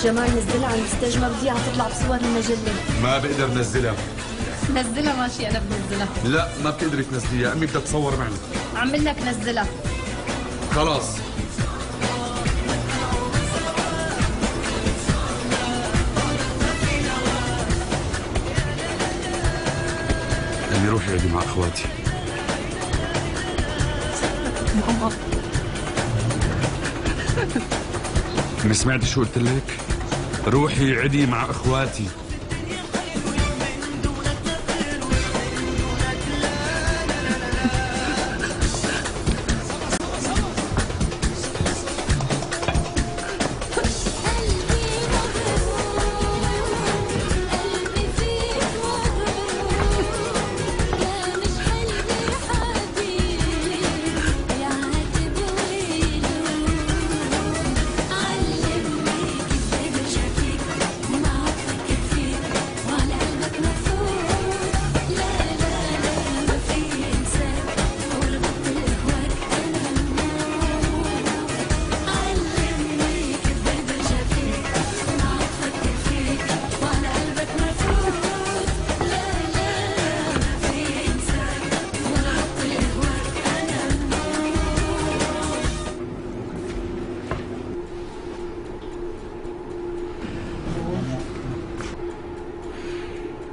جمال نزلها على الستيج، ما بدي اياها تطلع بصور المجلة. ما بقدر نزلها. نزلها ماشي، انا بنزلها. لا ما بتقدري تنزليها، امي بدها تصور معنا. عم لك نزلها. خلاص. امي روحي اقعدي مع اخواتي. ماما امي سمعتي شو قلت لك؟ روحي عدي مع اخواتي.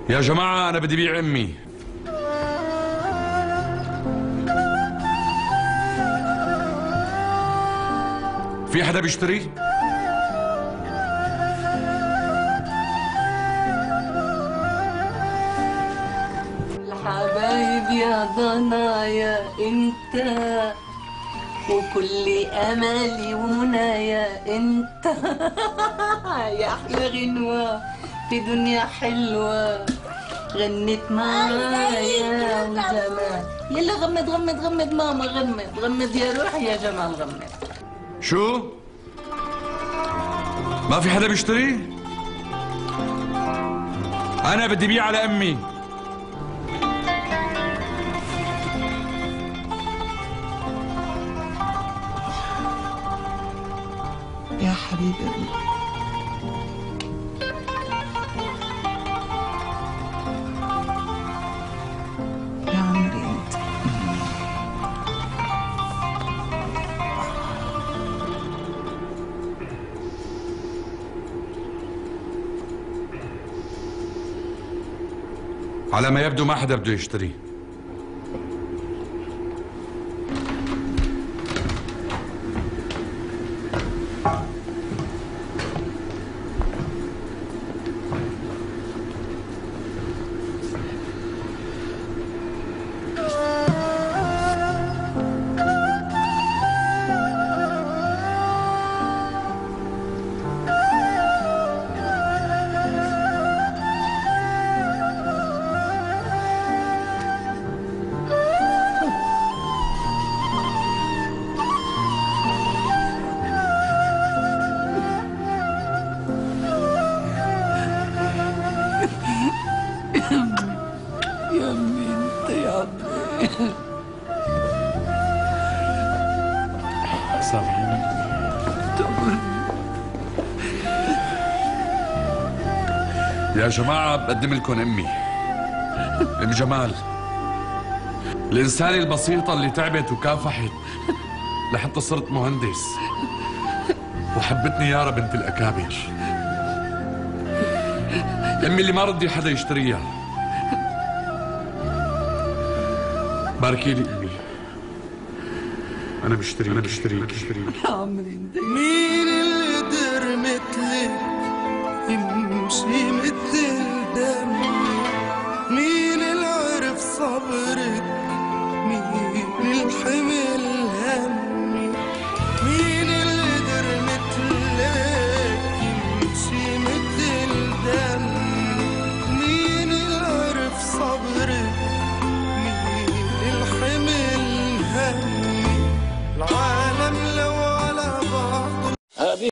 يا جماعة أنا بدي بيع أمي. في حدا بيشتري؟ الحبايب يا ضنايا انت، وكل امالي ومنايا انت. يا احلى غنوة في دنيا حلوة غنت معايا وجمال. يلا غمد غمد غمد ماما، غمد غمد يا روحي يا جمال، غمد. شو؟ ما في حدا بيشتري؟ أنا بدي بيع على أمي. يا حبيبي يا عمري انت. على ما يبدو ما حدا بده يشتري. يا امي انت يا عمي. سامحيني. يا جماعة بقدم لكم أمي، أم جمال، الإنسانة البسيطة اللي تعبت وكافحت لحتى صرت مهندس وحبتني يارا بنت الأكابر. أمي اللي ما رضي حدا يشتريها. باركي لي أمي، أنا بشتري يا عمري انت. مين اللي قدر مثلك يمشي